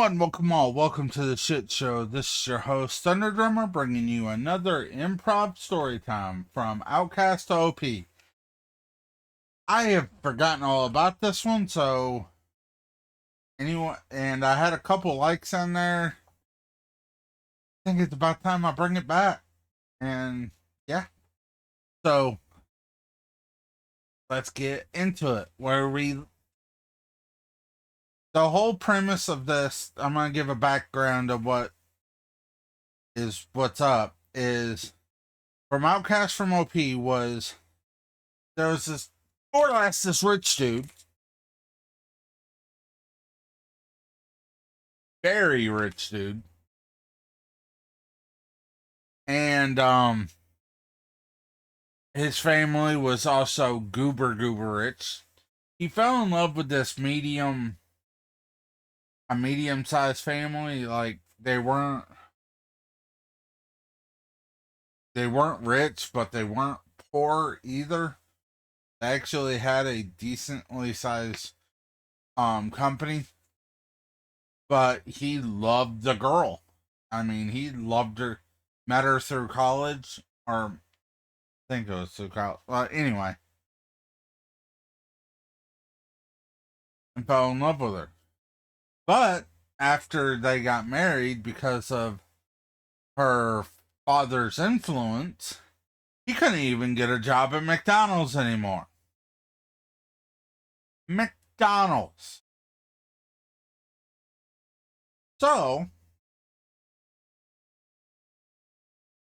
one, welcome to the shit show. This is your host, Thunder Drummer, bringing you another improv story time from Outcast to OP. I have forgotten all about this one, so anyone, and I had a couple likes on there. I think it's about time I bring it back. And yeah, so let's get into it. The whole premise of this, I'm gonna give a background of what's up is from Outcast from OP was there was this more or less this rich dude, very rich dude, and his family was also goober rich. He fell in love with this a medium sized family. Like they weren't rich, but they weren't poor either. They actually had a decently sized company, but he loved the girl. I mean, he loved her, met her through college, or I think it was through college. Well, anyway, and fell in love with her. But after they got married, because of her father's influence, he couldn't even get a job at McDonald's anymore. McDonald's. So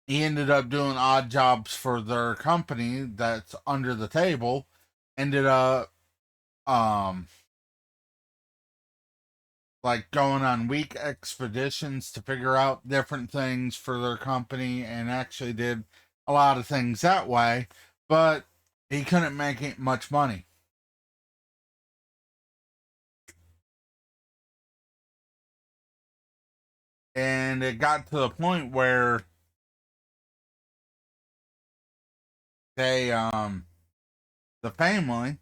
he ended up doing odd jobs for their company that's under the table. Ended up um like going on week expeditions to figure out different things for their company, and actually did a lot of things that way, but he couldn't make it much money. And it got to the point where they the family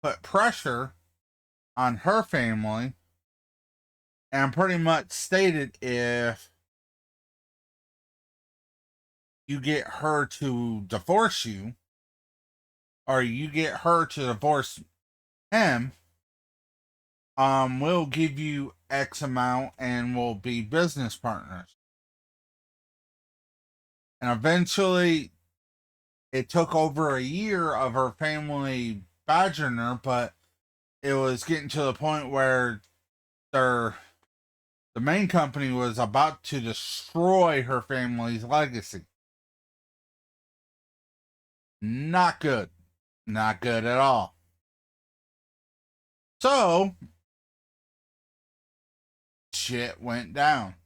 put pressure on her family and pretty much stated, if you get her to divorce you, or you get her to divorce him, we'll give you X amount and we'll be business partners. And eventually, it took over a year of her family badgering her, but it was getting to the point where their the main company was about to destroy her family's legacy. Not good. Not good at all. So, shit went down.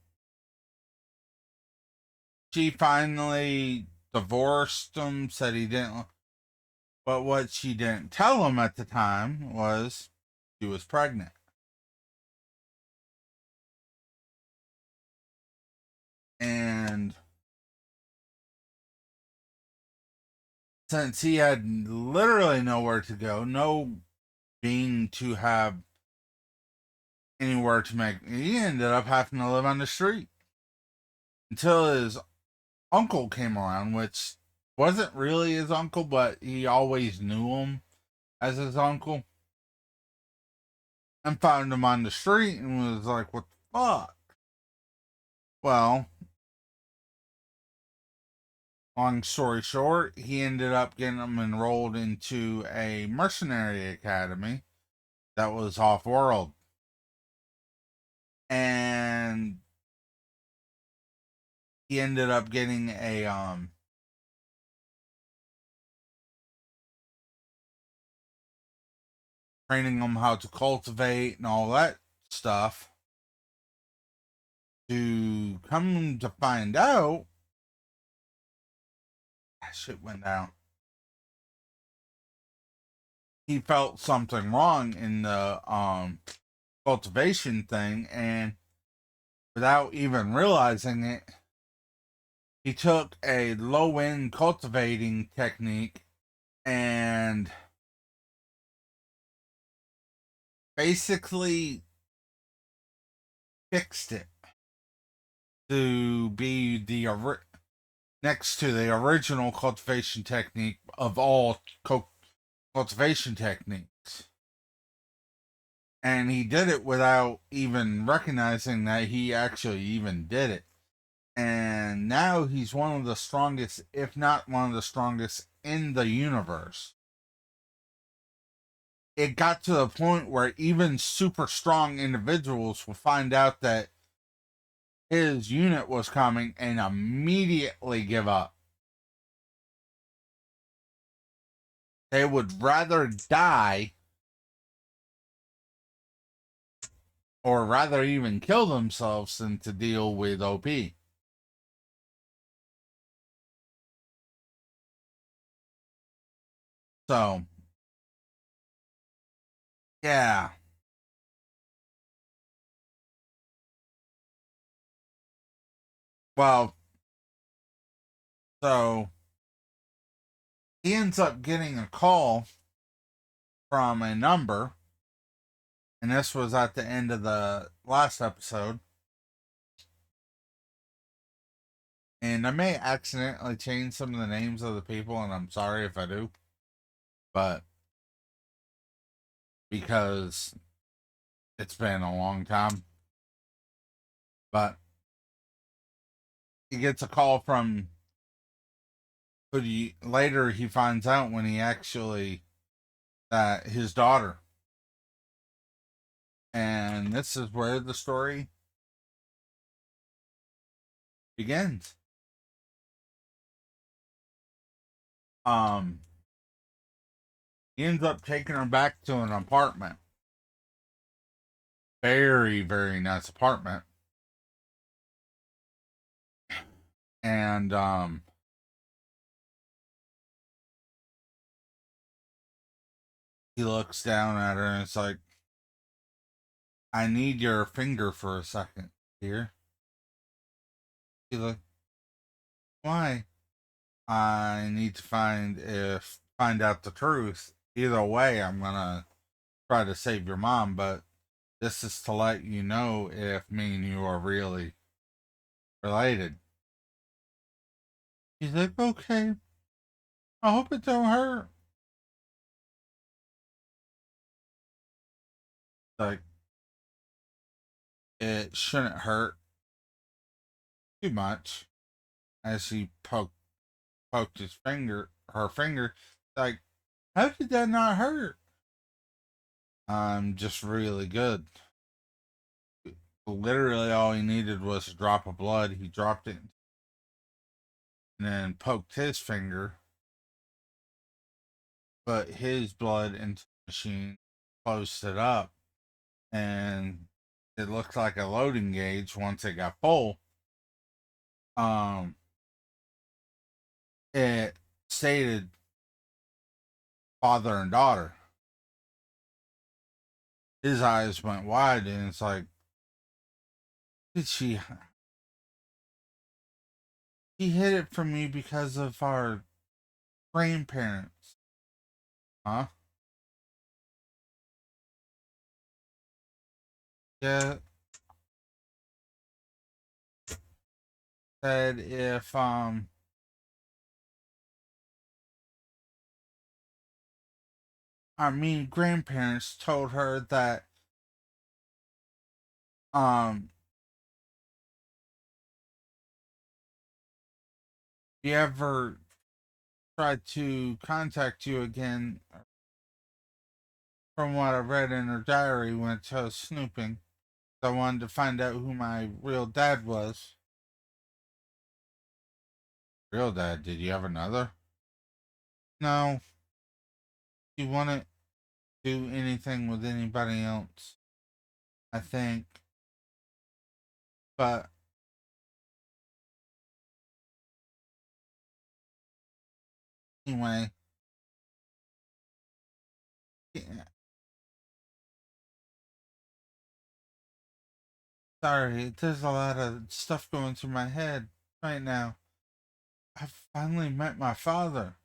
She finally divorced him, said he didn't. But what she didn't tell him at the time was she was pregnant. And since he had literally nowhere to go, no being to have anywhere to make, he ended up having to live on the street until his uncle came around, which wasn't really his uncle, but he always knew him as his uncle, and found him on the street and was like, "What the fuck?" Well, long story short, he ended up getting him enrolled into a mercenary academy that was off world. And he ended up getting a training them how to cultivate and all that stuff. To come to find out, that shit went down. He felt something wrong in the cultivation thing, and without even realizing it, he took a low end cultivating technique and basically fixed it to be next to the original cultivation technique of all cultivation techniques. And he did it without even recognizing that he actually even did it. And now he's one of the strongest, if not one of the strongest, in the universe. It got to the point where even super strong individuals will find out that his unit was coming and immediately give up. They would rather die, or rather even kill themselves, than to deal with OP. So, yeah. Well, so he ends up getting a call from a number, and this was at the end of the last episode. And I may accidentally change some of the names of the people, and I'm sorry if I do. But because it's been a long time. But he gets a call from later he finds out when he actually that his daughter. And this is where the story begins. Um he ends up taking her back to an apartment. Very, very nice apartment. And he looks down at her and it's like, I need your finger for a second here. She's like, why? I need to find out the truth. Either way, I'm gonna try to save your mom, but this is to let you know if me and you are really related. He's like, okay, I hope it don't hurt. Like, it shouldn't hurt too much. As he poked her finger, like, how did that not hurt? I'm just really good. Literally, all he needed was a drop of blood. He dropped it and then poked his finger, put his blood into the machine, closed it up, and it looked like a loading gauge once it got full. Um, it stated father and daughter. His eyes went wide, and it's like, did she hid it from me because of our grandparents? Huh? Yeah. Said if grandparents told her that um if you ever tried to contact you again, from what I read in her diary, went to snooping. I wanted to find out who my real dad was. Real dad? Did you have another? No. She wouldn't do anything with anybody else, I think. But anyway, yeah, sorry, there's a lot of stuff going through my head right now. I finally met my father.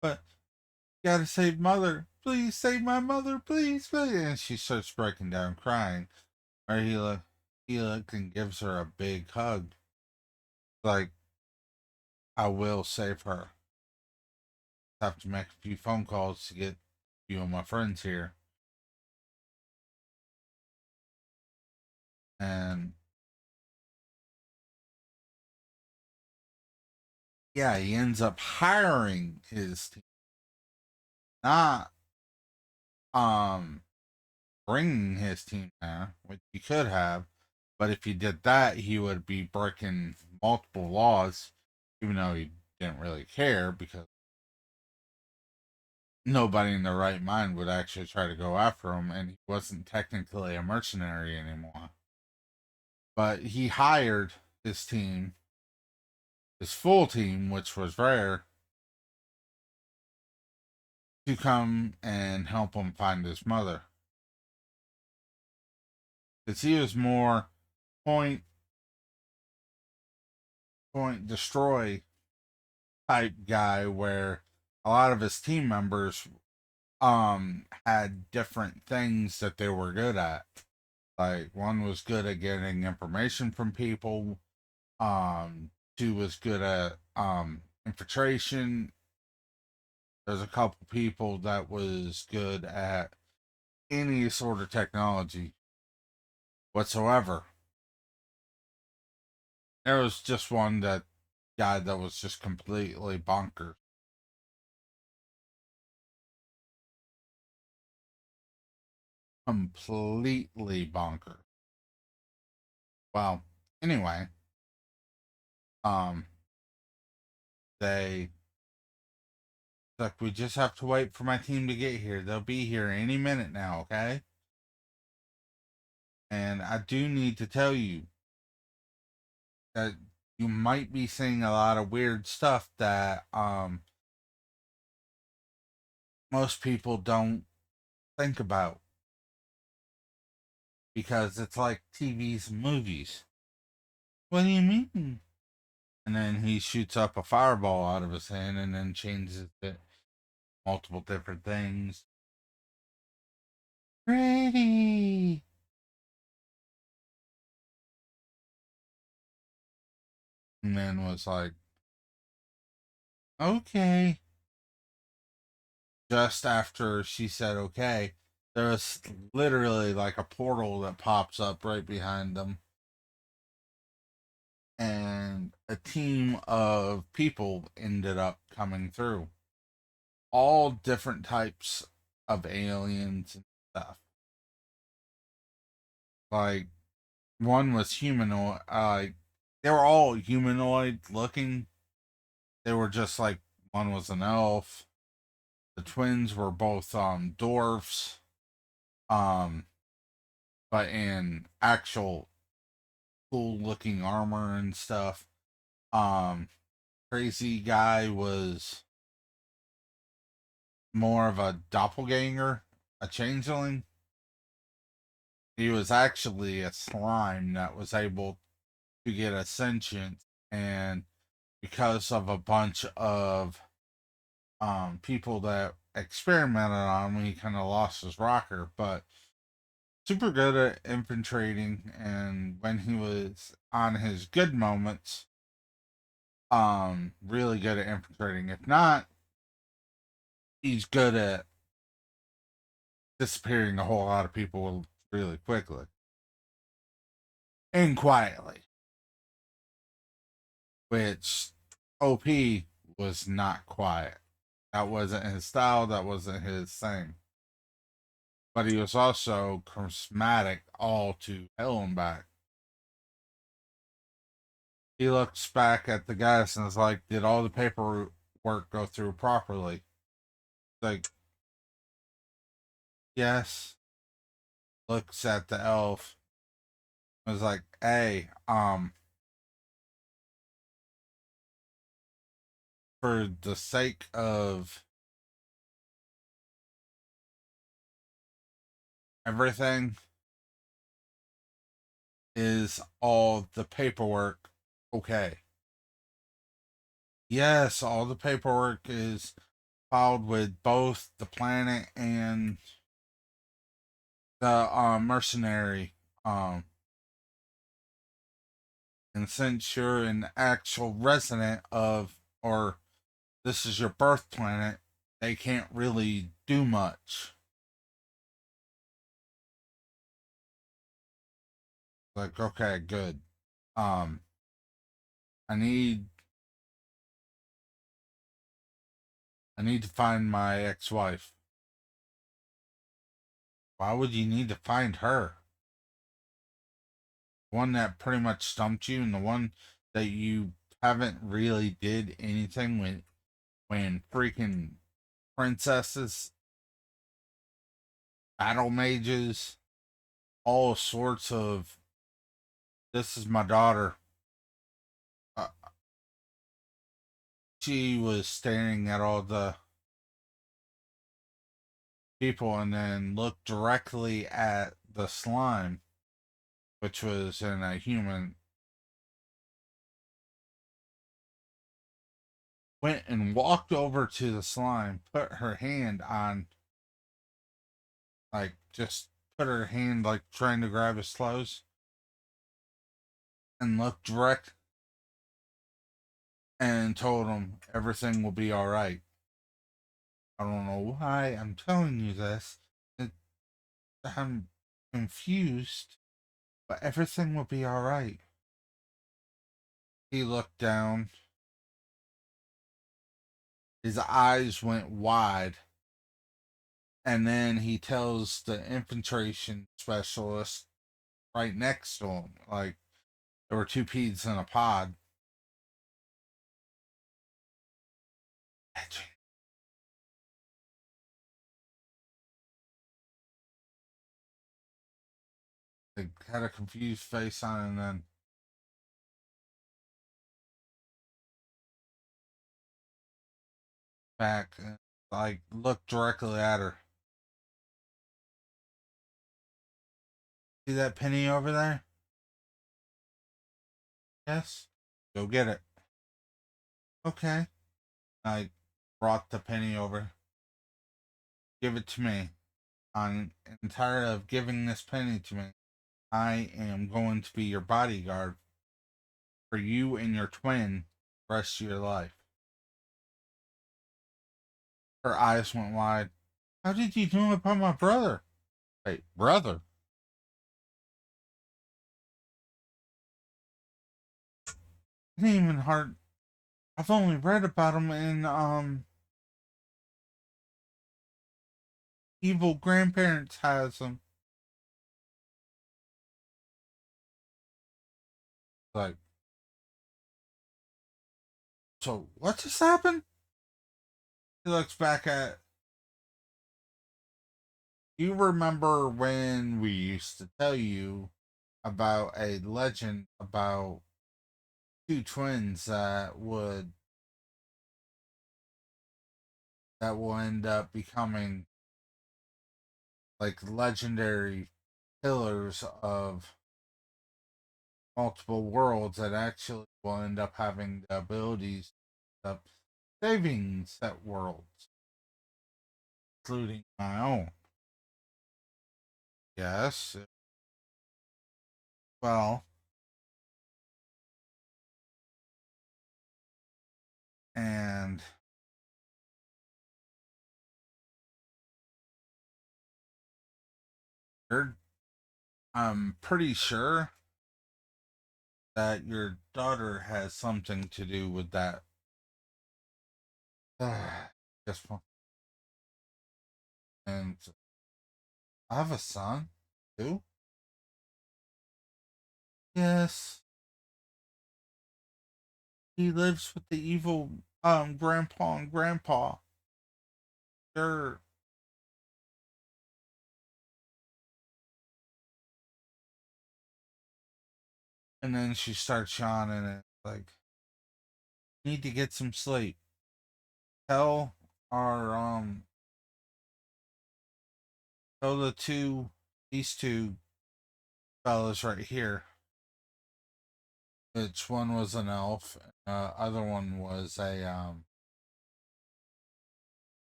But gotta save mother. Please save my mother, please, please. And she starts breaking down crying. where he looks and gives her a big hug. Like, I will save her. Have to make a few phone calls to get a few of my friends here. And yeah, he ends up hiring his team, not um bringing his team there, which he could have. But if he did that, he would be breaking multiple laws, even though he didn't really care because nobody in their right mind would actually try to go after him, and he wasn't technically a mercenary anymore. But he hired his team, his full team, which was rare, to come and help him find his mother. Because he was more point, point, destroy type guy, where a lot of his team members had different things that they were good at. Like one was good at getting information from people, two was good at infiltration. There's a couple people that was good at any sort of technology whatsoever. There was just one that guy that was just completely bonkers. Completely bonkers. Well, anyway, um, they like we just have to wait for my team to get here. They'll be here any minute now, okay? And I do need to tell you that you might be seeing a lot of weird stuff that most people don't think about because it's like TV's and movies. What do you mean? And then he shoots up a fireball out of his hand and then changes it multiple different things. Pretty. And then was like, okay. Just after she said okay, there was literally like a portal that pops up right behind them. And a team of people ended up coming through. All different types of aliens and stuff. Like, one was humanoid. They were all humanoid looking. They were just like one was an elf. The twins were both dwarfs. Um, but in actual cool looking armor and stuff. Um, Crazy guy was more of a doppelganger, a changeling. He was actually a slime that was able to get a sentient, and because of a bunch of people that experimented on him, he kind of lost his rocker, but super good at infiltrating. And when he was on his good moments, really good at infiltrating. If not, he's good at disappearing a whole lot of people really quickly and quietly, which OP was not quiet. That wasn't his style, that wasn't his thing. But he was also charismatic all to hell and back. He looks back at the guys and is like, did all the paperwork go through properly? Like, yes. Looks at the elf. Was like, hey, for the sake of everything, is all the paperwork okay? Yes, all the paperwork is filed with both the planet and the mercenary And since you're an actual resident of, or this is your birth planet, they can't really do much. Like, okay, good. Um, I need I need to find my ex-wife. Why would you need to find her? One that pretty much stumped you, and the one that you haven't really did anything with when freaking princesses, battle mages, all sorts of. This is my daughter. Uh, she was staring at all the people and then looked directly at the slime, which was in a human. Went and walked over to the slime, put her hand on, like, just put her hand, like, trying to grab his clothes, and looked direct and told him everything will be all right. I don't know why I'm telling you this. It, I'm confused, but everything will be all right. He looked down. His eyes went wide. And then he tells the infiltration specialist right next to him, like, there were two peas in a pod. They had a confused face on it, and then back, and, like, looked directly at her. See that penny over there? Yes? Go get it. Okay. I brought the penny over. Give it to me. I'm tired of giving this penny to me. I am going to be your bodyguard for you and your twin the rest of your life. Her eyes went wide. How did you know about my brother? Wait, brother? I didn't even hard. I've only read about him in Evil Grandparents has him. Like, so what just happened? He looks back at. You remember when we used to tell you about a legend about two twins that will end up becoming like legendary pillars of multiple worlds that actually will end up having the abilities of saving set worlds, including my own. Yes. Well, and you're, I'm pretty sure that your daughter has something to do with that. Just one. And I have a son too. Yes, he lives with the evil grandpa and grandpa. They're and then she starts yawning and like, need to get some sleep. Tell our tell these two fellas right here. Which one was an elf? Other one was a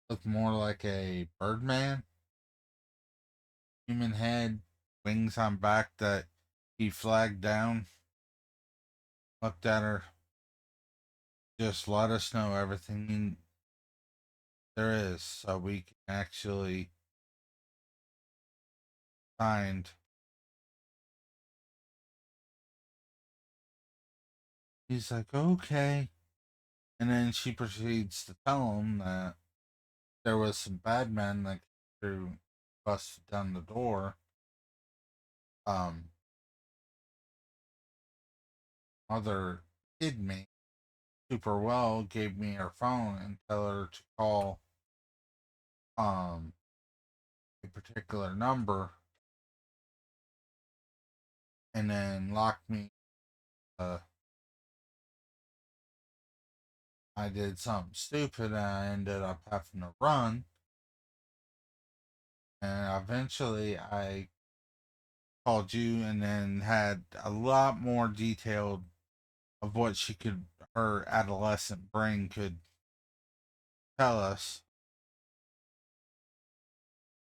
looked more like a birdman. human head, wings on back that he flagged down, looked at her. Just let us know everything there is so we can actually find. He's like, okay. And then she proceeds to tell him that there was some bad men that came through, busted down the door. Um, Mother hid me super well, gave me her phone and tell her to call um a particular number, and then locked me. I did something stupid and I ended up having to run. And eventually I called you and then had a lot more detailed of what her adolescent brain could tell us.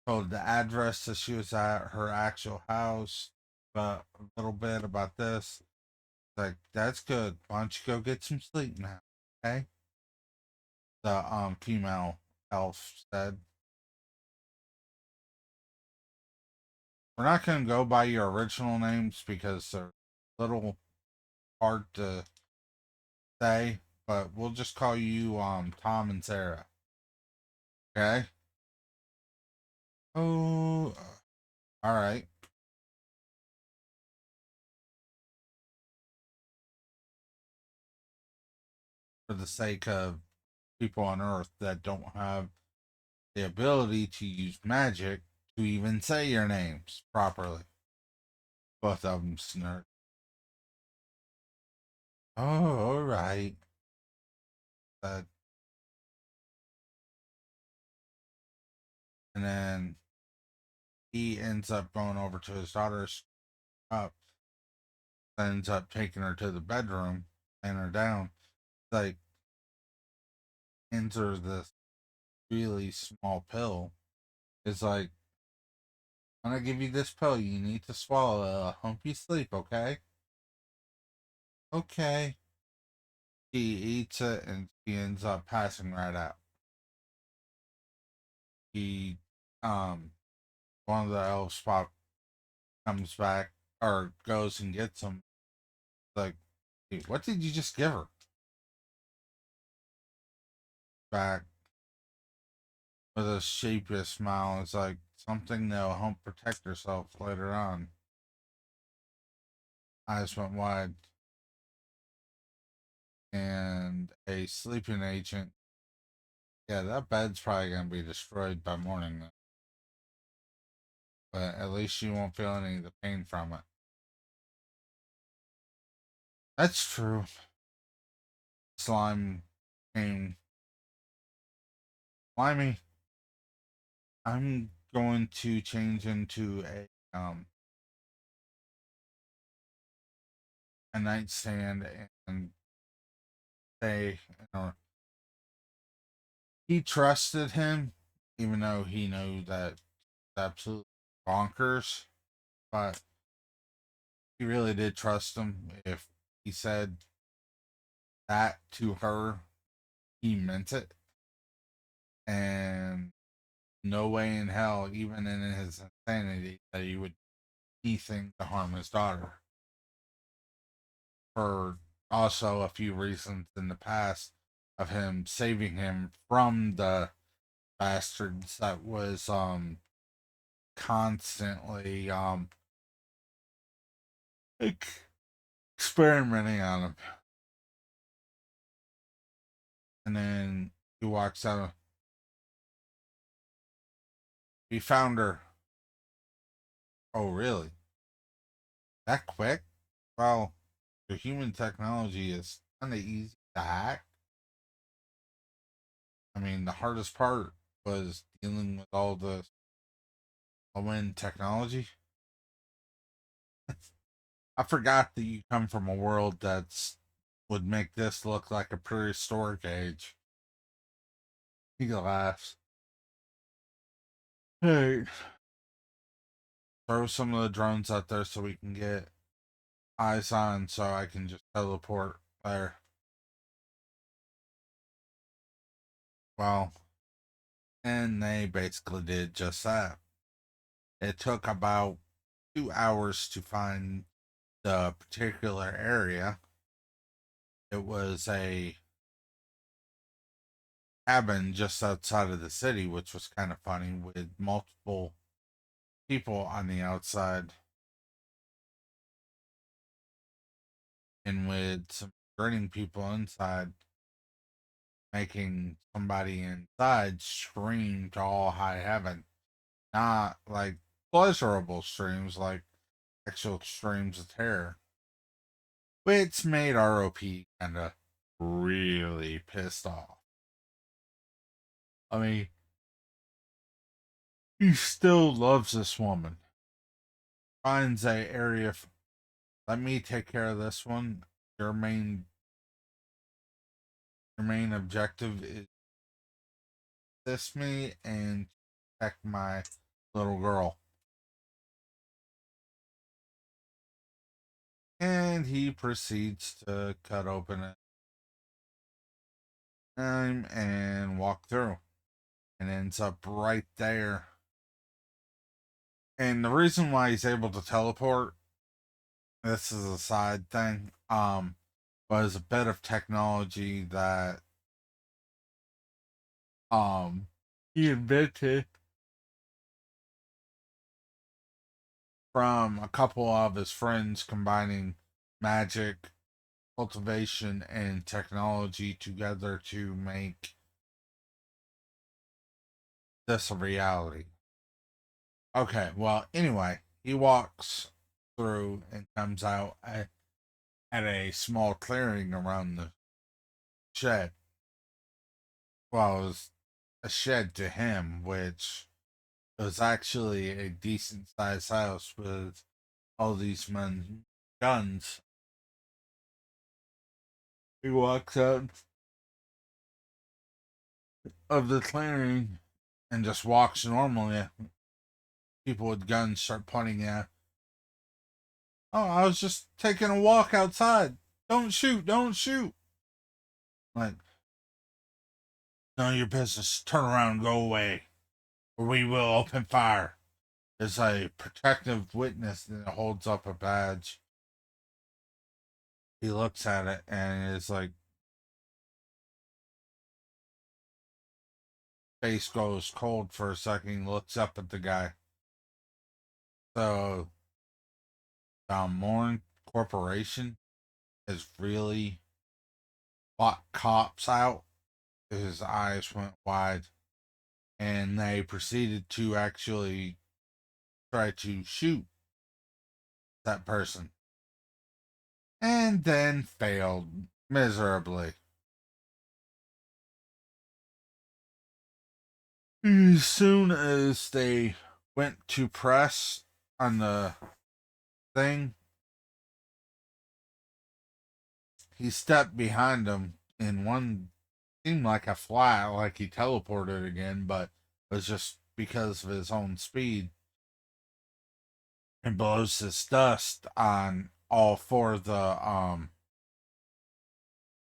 Told the address that she was at, her actual house, but a little bit about this. Like, that's good. Why don't you go get some sleep now? Okay? The female elf said. We're not gonna go by your original names because they're a little hard to say, but we'll just call you Tom and Sarah. Okay? Oh, all right. For the sake of people on Earth that don't have the ability to use magic to even say your names properly. Both of them snort. Oh, all right. But, and then he ends up going over to his daughter's up, ends up taking her to the bedroom, laying her down. Like, enter this really small pill. It's like, when I give you this pill, you need to swallow it. I'll help you sleep, okay? Okay. She eats it and she ends up passing right out. He, um, one of the elves comes back or goes and gets him. Like, "Hey, what did you just give her?" Back with a shapeless smile. It's like something that'll help protect herself later on. Eyes went wide, and a sleeping agent. Yeah, that bed's probably gonna be destroyed by morning, but at least you won't feel any of the pain from it. That's true. Slime pain. Slimy. I'm going to change into a nightstand and say, you know, he trusted him, even though he knew that it's absolutely bonkers. But he really did trust him. If he said that to her, he meant it. And no way in hell, even in his insanity, that he would do anything to harm his daughter. For also a few reasons in the past of him saving him from the bastards that was constantly experimenting on him. And then he walks out. We found her. Oh, really? That quick? Well, the human technology is kind of easy to hack. I mean, the hardest part was dealing with all the low end technology. I forgot that you come from a world that's would make this look like a prehistoric age. He laughs. Hey, throw some of the drones out there so we can get eyes on so I can just teleport there. Well, and they basically did just that. It took about 2 hours to find the particular area. It was a cabin just outside of the city, which was kind of funny, with multiple people on the outside and with some grinning people inside, making somebody inside scream to all high heaven. Not like pleasurable screams, like actual screams of terror. Which made ROP kind of really pissed off. I mean, he still loves this woman. Finds a area. Let me take care of this one. Your main objective is assist me and protect my little girl. And he proceeds to cut open it and walk through. And ends up right there. And the reason why he's able to teleport, this is a side thing, was a bit of technology that he invented from a couple of his friends combining magic, cultivation, and technology together to make this a reality. Okay, well, anyway, he walks through and comes out at a small clearing around the shed. Well, it was a shed to him, which was actually a decent sized house with all these men's guns. He walks out of the clearing and just walks normally. People with guns start pointing at. Oh, I was just taking a walk outside. Don't shoot, don't shoot. Like, none of your business. Turn around and go away, or we will open fire. There's a protective witness that holds up a badge. He looks at it and is like, face goes cold for a second, looks up at the guy. So, Morn Corporation has really bought cops out. His eyes went wide, and they proceeded to actually try to shoot that person, and then failed miserably. As soon as they went to press on the thing, he stepped behind them in one seemed like a flat, like he teleported again, but it was just because of his own speed, and blows his dust on all four of the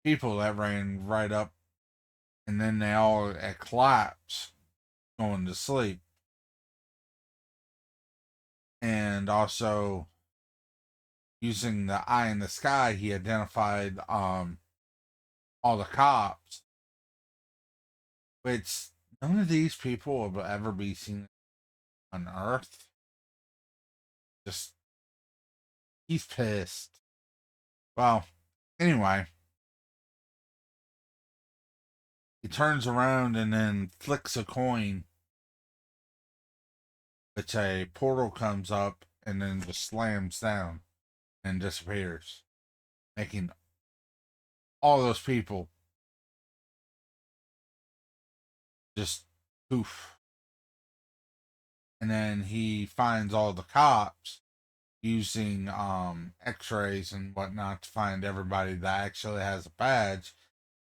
people that ran right up, and then they all collapse going to sleep. And also using the eye in the sky, he identified all the cops, which none of these people will ever be seen on Earth. Just he's pissed. Well, anyway, he turns around and then flicks a coin, which a portal comes up and then just slams down and disappears, making all those people just poof. And then he finds all the cops using x-rays and whatnot to find everybody that actually has a badge,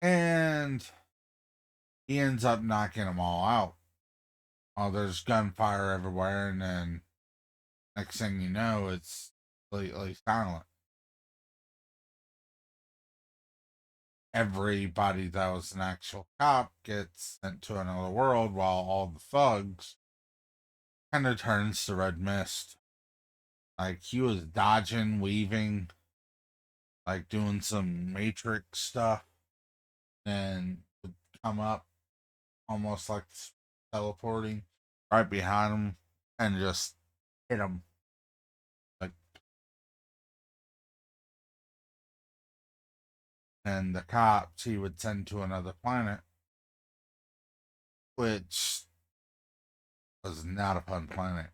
and he ends up knocking them all out. Oh, there's gunfire everywhere, and then Next thing you know, it's completely silent. Everybody that was an actual cop gets sent to another world while all the thugs kind of turns to red mist. Like he was dodging, weaving, like doing some matrix stuff, and would come up almost like teleporting right behind him and just hit him. Like, and the cops he would send to another planet, which was not a fun planet.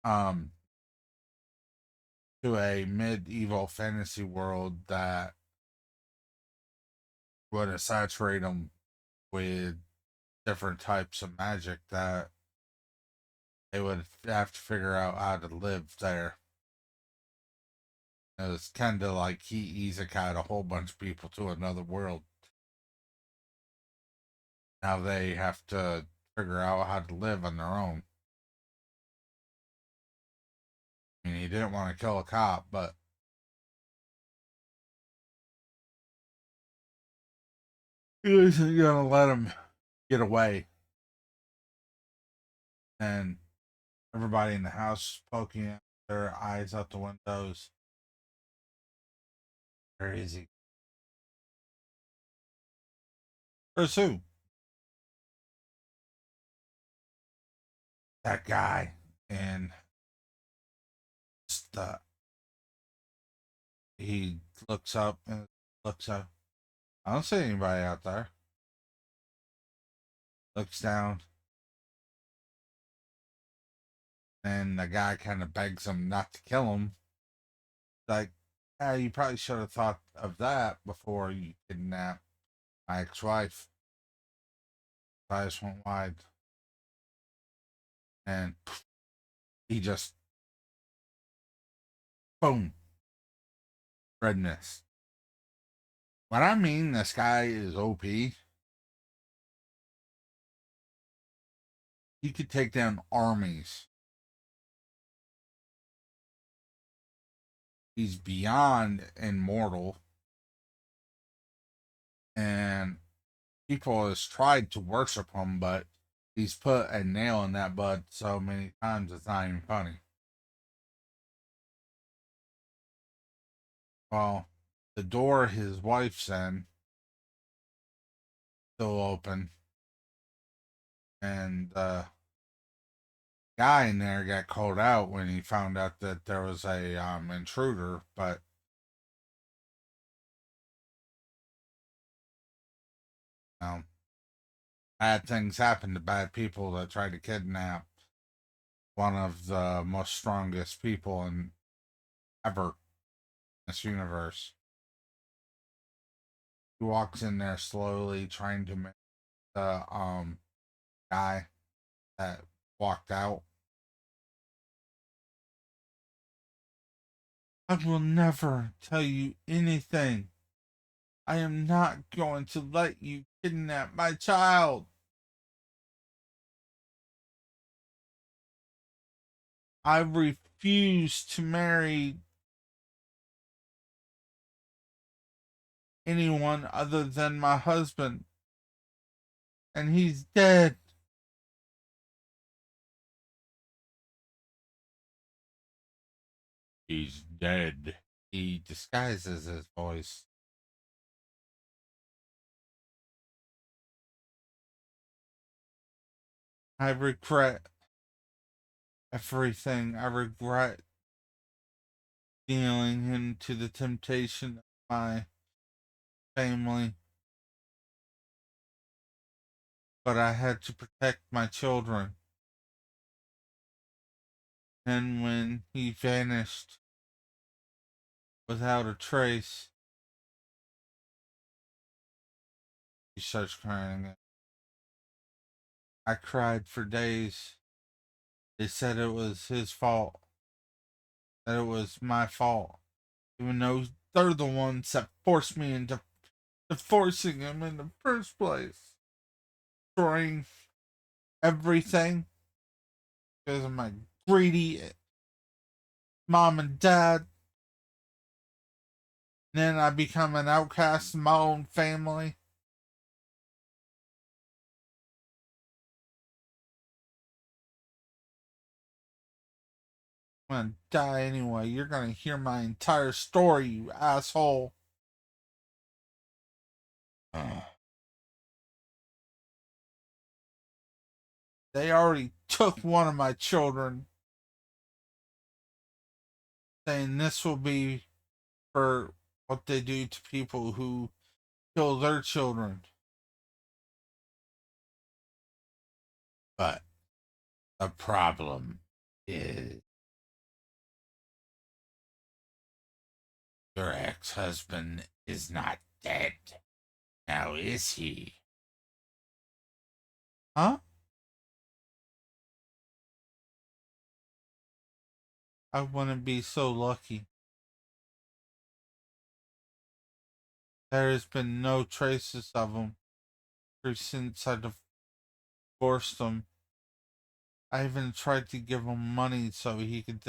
Um, to a medieval fantasy world that would saturate them with different types of magic that they would have to figure out how to live there. It was kind of like he isekai a whole bunch of people to another world. Now they have to figure out how to live on their own. I mean, he didn't want to kill a cop, but he wasn't going to let him get away. And everybody in the house poking their eyes out the windows. Where is he? Where's who? That guy. And uh, he looks up and looks up. I don't see anybody out there. Looks down. And the guy kind of begs him not to kill him. Like, yeah, you probably should have thought of that before you kidnapped my ex-wife. I just went wide. And he just, boom, red mist. What I mean, this guy is OP. He could take down armies. He's beyond immortal. And people has tried to worship him, but he's put a nail in that bud so many times it's not even funny. Well, the door his wife's in still open, and the guy in there got called out when he found out that there was a intruder. But um, bad things happen to bad people that try to kidnap one of the most strongest people in ever in this universe. He walks in there slowly, trying to make the guy that walked out. I will never tell you anything. I am not going to let you kidnap my child. I refuse to marry anyone other than my husband. And he's dead. He's dead. He disguises his voice. I regret everything. I regret dealing into the temptation of my family. But I had to protect my children. And when he vanished without a trace, he starts crying. I cried for days. They said it was his fault, that it was my fault, even though they're the ones that forced me into divorcing him in the first place. destroying everything because of my greedy mom and dad. And then I become an outcast in my own family. I'm gonna die anyway. You're gonna hear my entire story, you asshole. They already took one of my children, saying this will be for what they do to people who kill their children. But the problem is your ex husband is not dead. Now is he? Huh? I wouldn't be so lucky. There has been no traces of him ever since I divorced him. I even tried to give him money so he could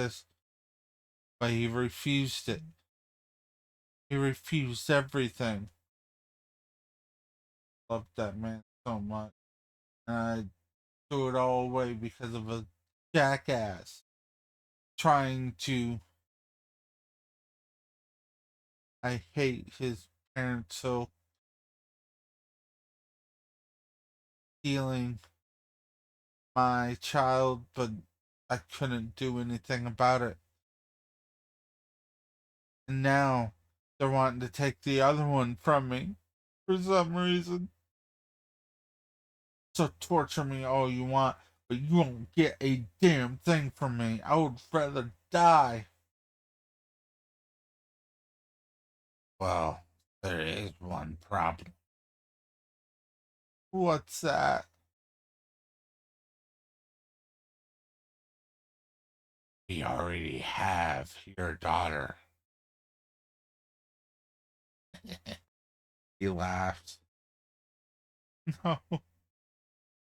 but he refused it. He refused everything. Loved that man so much. And I threw it all away because of a jackass trying to. I hate his parents so stealing my child, but I couldn't do anything about it. And now they're wanting to take the other one from me for some reason. So torture me all you want, but you won't get a damn thing from me. I would rather die. Well, there is one problem. What's that? We already have your daughter. He laughed. No.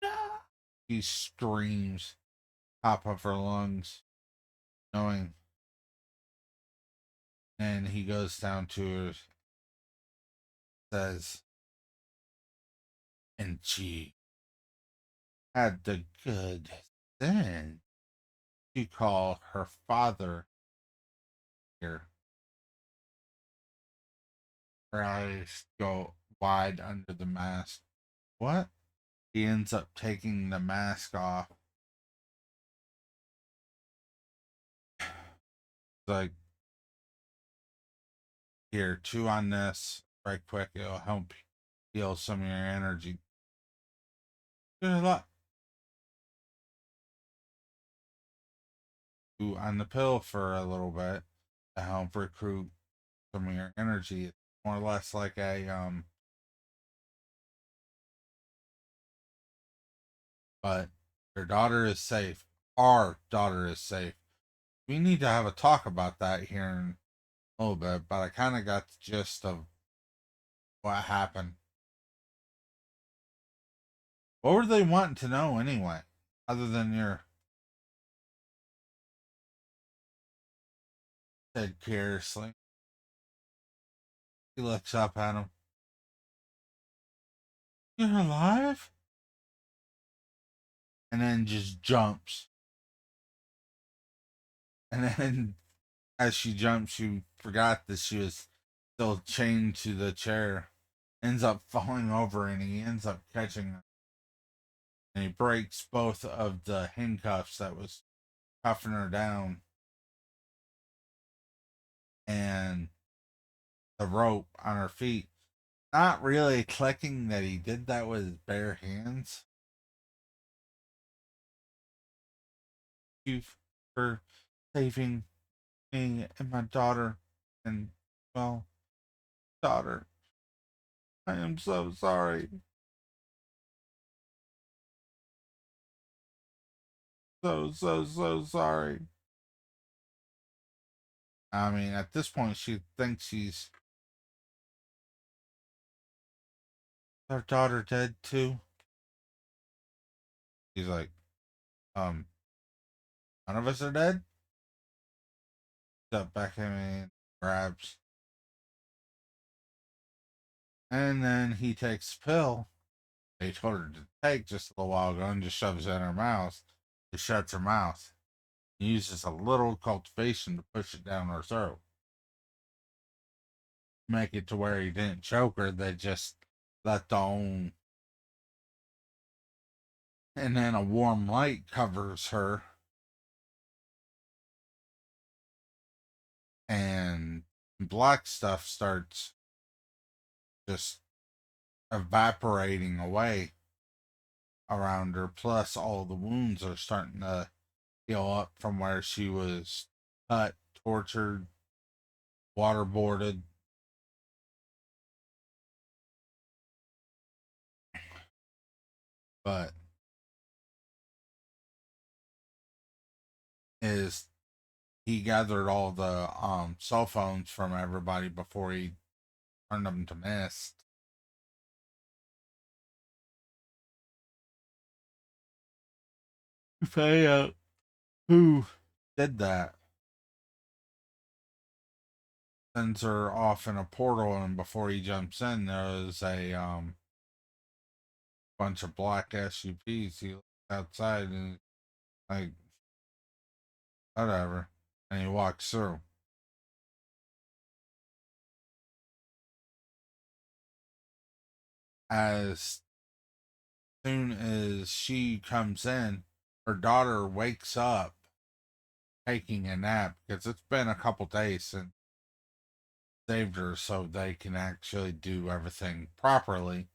No. He screams, top of her lungs, knowing. And he goes down to her, says, and she had the good sense to call her father here. Her eyes go wide under the mask. What? He ends up taking the mask off. Like, here, chew on this right quick. It'll help heal some of your energy. Good luck. Chew on the pill for a little bit to help recruit some of your energy. It's more or less like but your daughter is safe. Our daughter is safe. We need to have a talk about that here in a little bit, but I kind of got the gist of what happened. What were they wanting to know anyway? Other than your said curiously. He looks up at him. You're alive? And then just jumps. And then as she jumps, she forgot that she was still chained to the chair. Ends up falling over and he ends up catching her. And he breaks both of the handcuffs that was cuffing her down. And the rope on her feet. Not really clicking that he did that with his bare hands. You for saving me and my daughter. And, well, daughter, I am so sorry. So sorry. I mean, at this point, she thinks she's her daughter dead too. He's like, none of us are dead. Step back at me, grabs, and then he takes a pill they told her to take just a little while ago and just shoves it in her mouth. It shuts her mouth. He uses a little cultivation to push it down her throat. Make it to where he didn't choke her, they just let the own. And then a warm light covers her, and black stuff starts just evaporating away around her. Plus, all the wounds are starting to heal up from where she was cut, tortured, waterboarded. But is he gathered all the cell phones from everybody before he turned them to mist. Find out who did that. Sends her off in a portal, and before he jumps in, there's a bunch of black SUVs. He looks outside and like whatever, and he walks through. As soon as she comes in, her daughter wakes up taking a nap because it's been a couple days since saved her, so they can actually do everything properly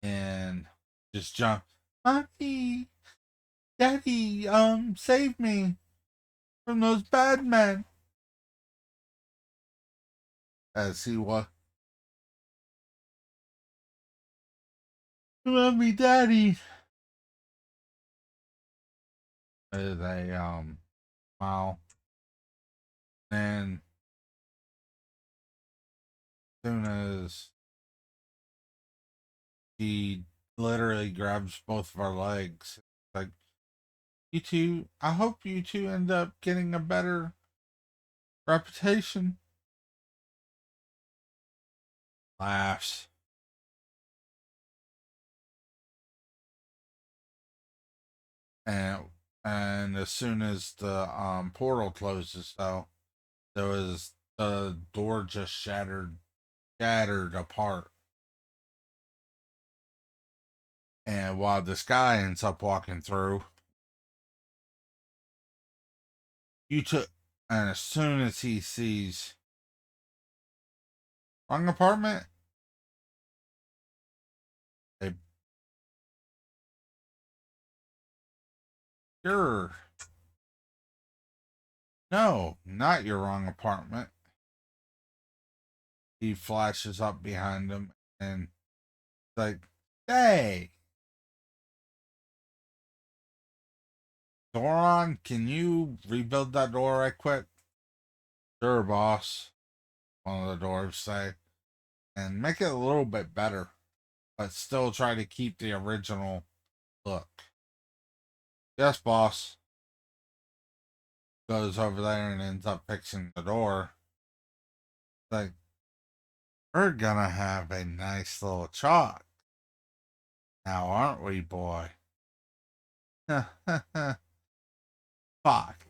and just jump. Mommy, Daddy, save me from those bad men. As he was, Mommy, Daddy. As a smile, and soon as she literally grabs both of our legs, like, you two, I hope you two end up getting a better reputation. Laughs. And as soon as the portal closes, though, there was the door just shattered apart. And while this guy ends up walking through, you took, and as soon as he sees wrong apartment, they, you're, no, not your wrong apartment. He flashes up behind him and like, hey, Doron, can you rebuild that door right quick? Sure, boss. One of the dwarves say, and make it a little bit better, but still try to keep the original look. Yes, boss. Goes over there and ends up fixing the door. Like, we're gonna have a nice little chalk now, aren't we, boy? Fuck.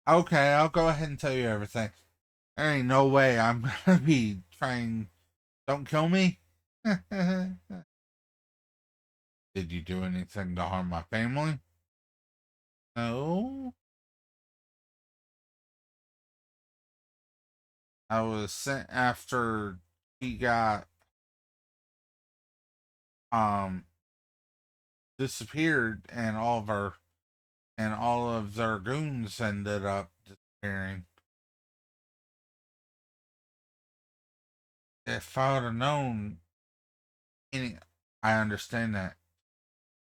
Okay, I'll go ahead and tell you everything. There ain't no way I'm gonna be trying. Don't kill me. Did you do anything to harm my family? No. I was sent after he got um disappeared, and all of their goons ended up disappearing. If I would have known any, I understand that.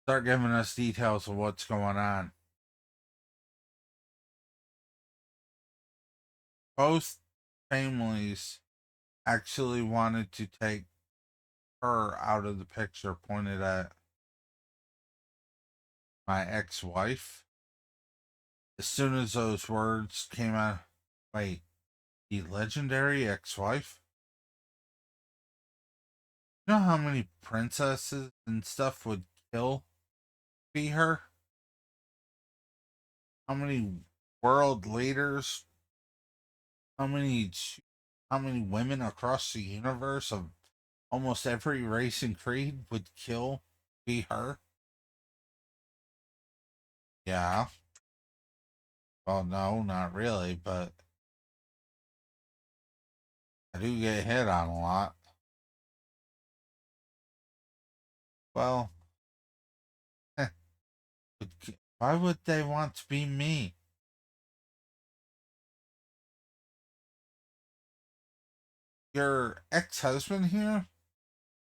Start giving us details of what's going on. Both families actually wanted to take her out of the picture, pointed at my ex-wife. As soon as those words came out, wait, the legendary ex-wife? You know how many princesses and stuff would kill be her? How many world leaders? How many how many women across the universe of almost every race and creed would kill be her? Yeah. Well, no, not really, but I do get hit on a lot. Well, why would they want to be me? Your ex-husband here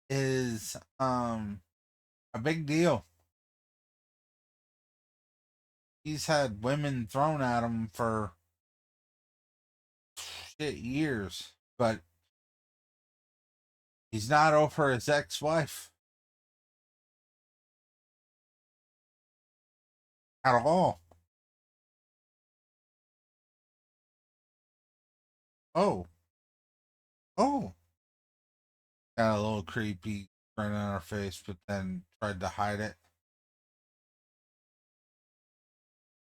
is a big deal. He's had women thrown at him for shit years, but he's not over his ex-wife at all. Oh, oh, got a little creepy grin on her face, but then tried to hide it.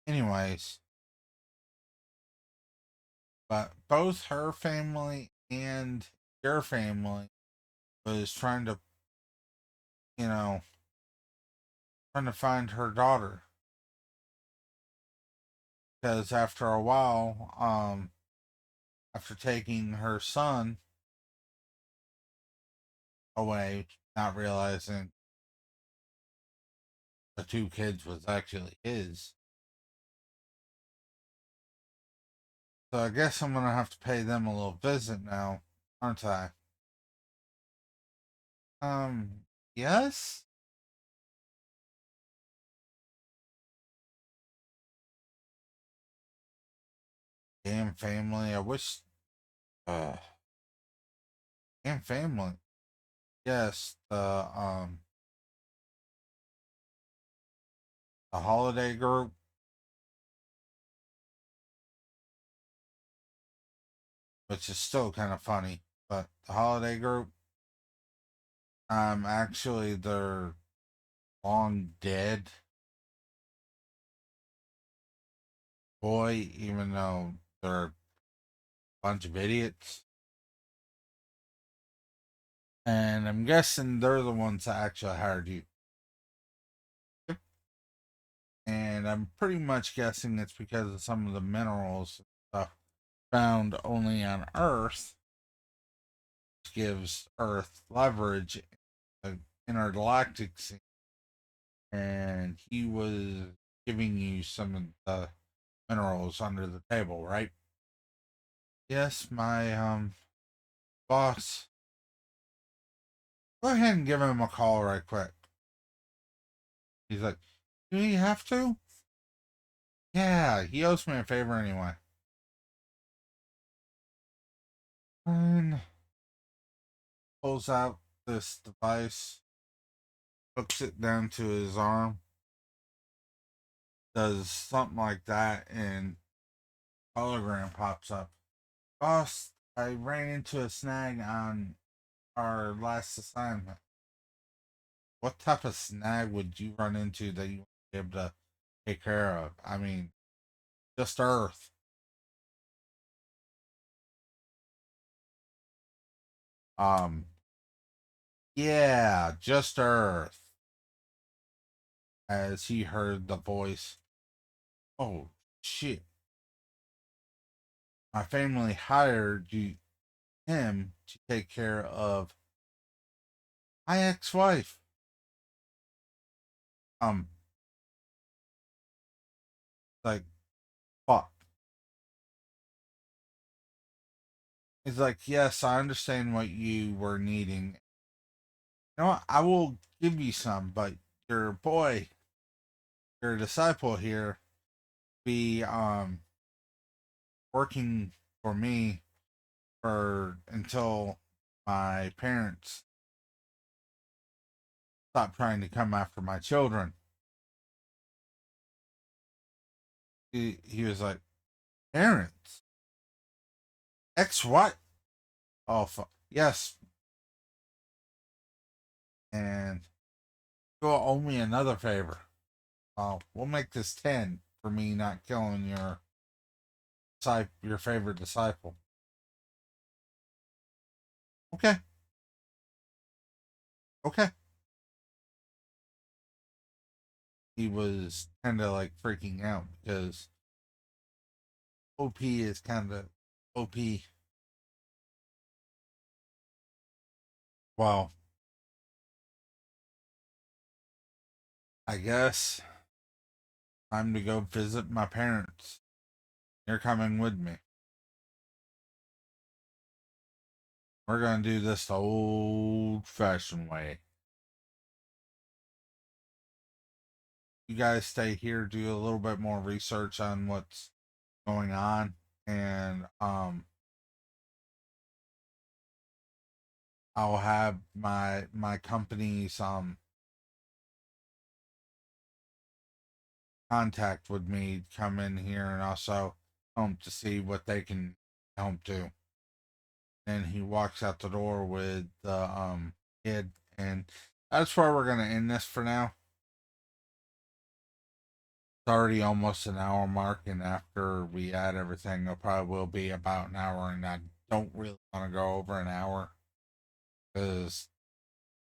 Anyways, but both her family and your family was trying to, you know, trying to find her daughter because after a while, after taking her son away, not realizing the two kids was actually his. So I guess I'm gonna have to pay them a little visit now, aren't I? Um, yes. Damn family. I wish. Uh, damn family. Yes. The holiday group, which is still kind of funny, but the holiday group. Actually, they're long dead boy, even though they're a bunch of idiots. And I'm guessing they're the ones that actually hired you. Yep. And I'm pretty much guessing it's because of some of the minerals and stuff found only on Earth, which gives Earth leverage in the intergalactic scene. And he was giving you some of the minerals under the table, right? Yes, my boss. Go ahead and give him a call right quick. He's like, do you have to? Yeah, he owes me a favor anyway. And pulls out this device, hooks it down to his arm, does something like that, and hologram pops up. Boss, I ran into a snag on our last assignment. What type of snag would you run into that you would be able to take care of? I mean, just Earth. Um, yeah, just Earth. As he heard the voice, oh shit, my family hired him to take care of my ex-wife. Um, like, fuck. He's like, yes, I understand what you were needing. You know what? I will give you some, but your boy, your disciple here, be working for me for until my parents stop trying to come after my children. he was like, parents, ex what? Oh, yes. And you'll owe me another favor. We'll make this 10 for me not killing your favorite disciple. Okay. Okay. He was kind of like freaking out because OP is kind of OP. Well, I guess time to go visit my parents. You're coming with me. We're going to do this the old fashioned way. You guys stay here, do a little bit more research on what's going on, and I'll have my company's contact with me come in here and also to see what they can help do. And he walks out the door with the kid, and that's where we're gonna end this for now. It's already almost an hour mark, and after we add everything, it probably will be about an hour. And I don't really want to go over an hour because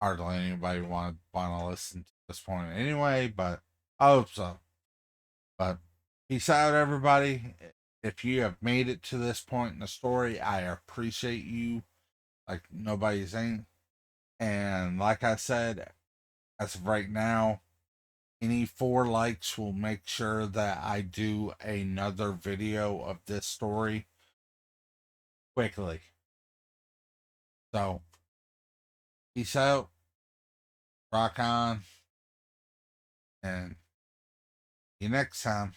hardly anybody want to listen to this point anyway. But I hope so. But peace out, everybody. If you have made it to this point in the story, I appreciate you like nobody's saying. And like I said, as of right now, any 4 likes will make sure that I do another video of this story quickly. So, peace out, rock on, and see you next time.